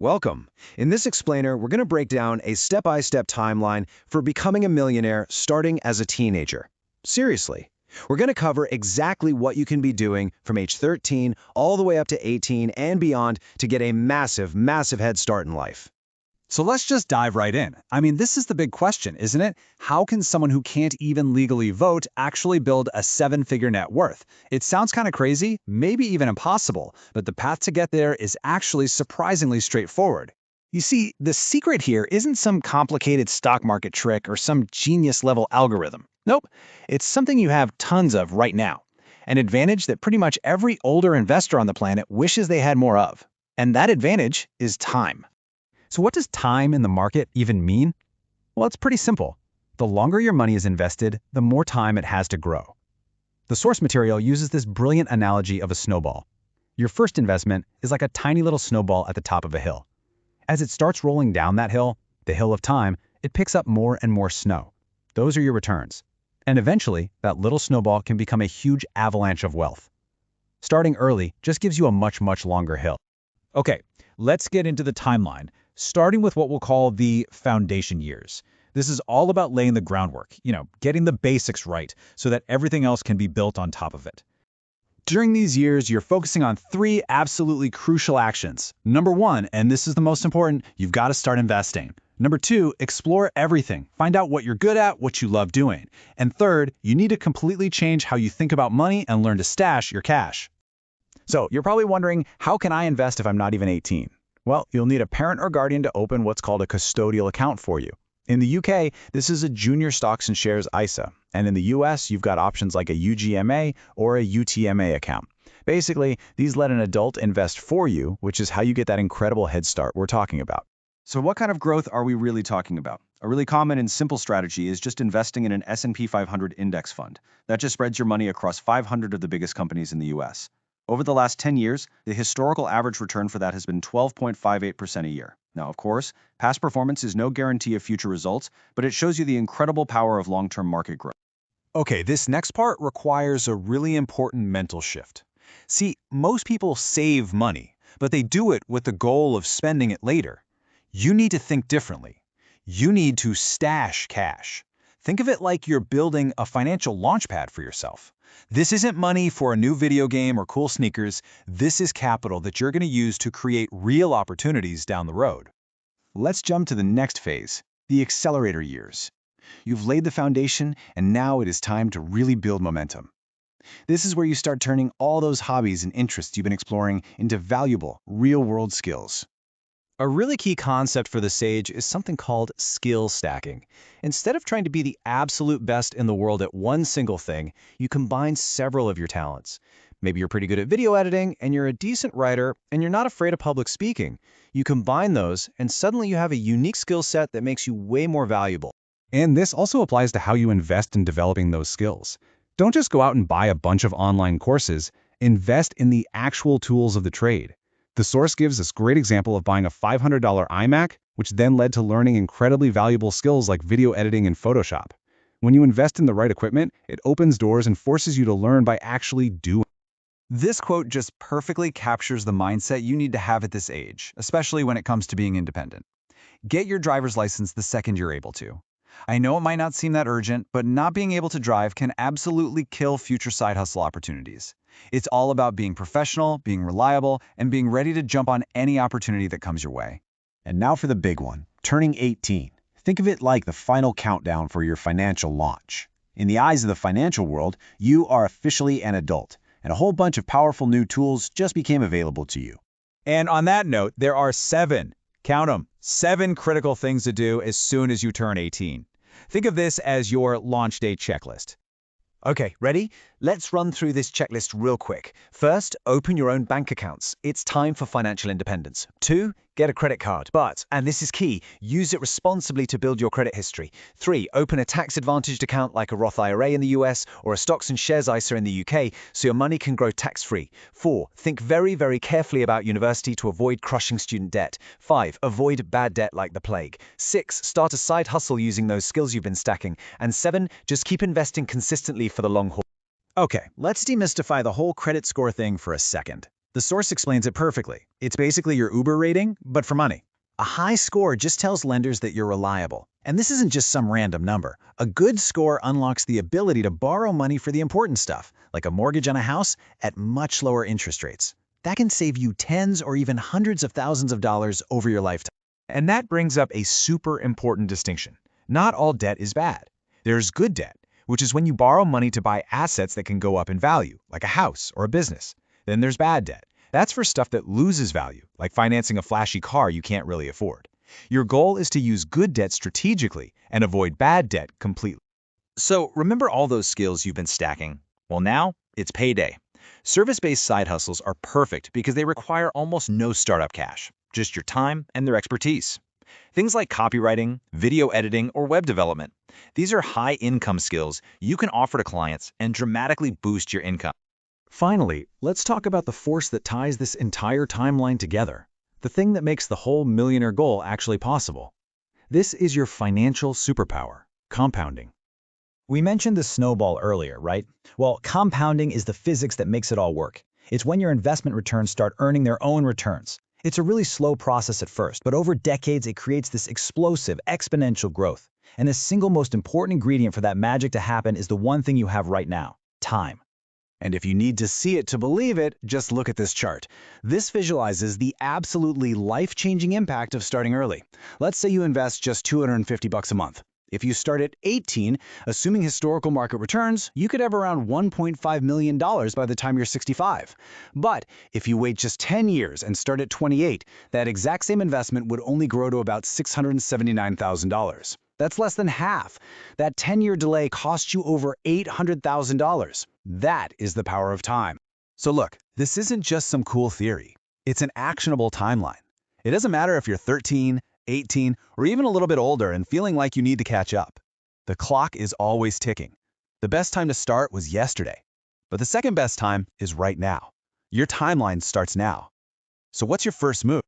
Welcome. In this explainer, we're going to break down a step-by-step timeline for becoming a millionaire starting as a teenager. Seriously. We're going to cover exactly what you can be doing from age 13 all the way up to 18 and beyond to get a massive, massive head start in life. So let's just dive right in. This is the big question, isn't it? How can someone who can't even legally vote actually build a seven-figure net worth? It sounds kind of crazy, maybe even impossible, but the path to get there is actually surprisingly straightforward. You see, the secret here isn't some complicated stock market trick or some genius-level algorithm. Nope, it's something you have tons of right now. An advantage that pretty much every older investor on the planet wishes they had more of. And that advantage is time. So what does time in the market even mean? Well, it's pretty simple. The longer your money is invested, the more time it has to grow. The source material uses this brilliant analogy of a snowball. Your first investment is like a tiny little snowball at the top of a hill. As it starts rolling down that hill, the hill of time, it picks up more and more snow. Those are your returns. And eventually, that little snowball can become a huge avalanche of wealth. Starting early just gives you a much, much longer hill. Okay, let's get into the timeline, starting with what we'll call the foundation years. This is all about laying the groundwork, getting the basics right so that everything else can be built on top of it. During these years, you're focusing on three absolutely crucial actions. Number one, and this is the most important, you've got to start investing. Number two, explore everything. Find out what you're good at, what you love doing. And third, you need to completely change how you think about money and learn to stash your cash. So you're probably wondering, how can I invest if I'm not even 18? Well, you'll need a parent or guardian to open what's called a custodial account for you. In the UK, this is a junior stocks and shares ISA. And in the US, you've got options like a UGMA or a UTMA account. Basically, these let an adult invest for you, which is how you get that incredible head start we're talking about. So what kind of growth are we really talking about? A really common and simple strategy is just investing in an S&P 500 index fund. That just spreads your money across 500 of the biggest companies in the US. Over the last 10 years, the historical average return for that has been 12.58% a year. Now, of course, past performance is no guarantee of future results, but it shows you the incredible power of long-term market growth. Okay, this next part requires a really important mental shift. See, most people save money, but they do it with the goal of spending it later. You need to think differently. You need to stash cash. Think of it like you're building a financial launchpad for yourself. This isn't money for a new video game or cool sneakers. This is capital that you're going to use to create real opportunities down the road. Let's jump to the next phase, the accelerator years. You've laid the foundation, and now it is time to really build momentum. This is where you start turning all those hobbies and interests you've been exploring into valuable, real-world skills. A really key concept for the sage is something called skill stacking. Instead of trying to be the absolute best in the world at one single thing, you combine several of your talents. Maybe you're pretty good at video editing, and you're a decent writer, and you're not afraid of public speaking. You combine those, and suddenly you have a unique skill set that makes you way more valuable. And this also applies to how you invest in developing those skills. Don't just go out and buy a bunch of online courses. Invest in the actual tools of the trade. The source gives this great example of buying a $500 iMac, which then led to learning incredibly valuable skills like video editing and Photoshop. When you invest in the right equipment, it opens doors and forces you to learn by actually doing. This quote just perfectly captures the mindset you need to have at this age, especially when it comes to being independent. Get your driver's license the second you're able to. I know it might not seem that urgent, but not being able to drive can absolutely kill future side hustle opportunities. It's all about being professional, being reliable, and being ready to jump on any opportunity that comes your way. And now for the big one, turning 18. Think of it like the final countdown for your financial launch. In the eyes of the financial world, you are officially an adult, and a whole bunch of powerful new tools just became available to you. And on that note, there are count them, 7 critical things to do as soon as you turn 18. Think of this as your launch day checklist. Okay, ready? Let's run through this checklist real quick. First, open your own bank accounts. It's time for financial independence. 2, get a credit card. But, and this is key, use it responsibly to build your credit history. 3, open a tax-advantaged account like a Roth IRA in the US or a stocks and shares ISA in the UK so your money can grow tax-free. 4, think very, very carefully about university to avoid crushing student debt. 5, avoid bad debt like the plague. 6, start a side hustle using those skills you've been stacking. And 7, just keep investing consistently for the long haul. Okay, let's demystify the whole credit score thing for a second. The source explains it perfectly. It's basically your Uber rating, but for money. A high score just tells lenders that you're reliable. And this isn't just some random number. A good score unlocks the ability to borrow money for the important stuff, like a mortgage on a house, at much lower interest rates. That can save you tens or even hundreds of thousands of dollars over your lifetime. And that brings up a super important distinction. Not all debt is bad. There's good debt, which is when you borrow money to buy assets that can go up in value, like a house or a business. Then there's bad debt. That's for stuff that loses value, like financing a flashy car you can't really afford. Your goal is to use good debt strategically and avoid bad debt completely. So remember all those skills you've been stacking? Well, now it's payday. Service-based side hustles are perfect because they require almost no startup cash, just your time and their expertise. Things like copywriting, video editing, or web development. These are high-income skills you can offer to clients and dramatically boost your income. Finally, let's talk about the force that ties this entire timeline together. The thing that makes the whole millionaire goal actually possible. This is your financial superpower, compounding. We mentioned the snowball earlier, right? Well, compounding is the physics that makes it all work. It's when your investment returns start earning their own returns. It's a really slow process at first, but over decades it creates this explosive, exponential growth. And the single most important ingredient for that magic to happen is the one thing you have right now: time. And if you need to see it to believe it, just look at this chart. This visualizes the absolutely life-changing impact of starting early. Let's say you invest just $250 a month. If you start at 18, assuming historical market returns, you could have around $1.5 million by the time you're 65. But if you wait just 10 years and start at 28, that exact same investment would only grow to about $679,000. That's less than half. That 10-year delay cost you over $800,000. That is the power of time. So look, this isn't just some cool theory. It's an actionable timeline. It doesn't matter if you're 13, 18, or even a little bit older and feeling like you need to catch up. The clock is always ticking. The best time to start was yesterday, but the second best time is right now. Your timeline starts now. So what's your first move?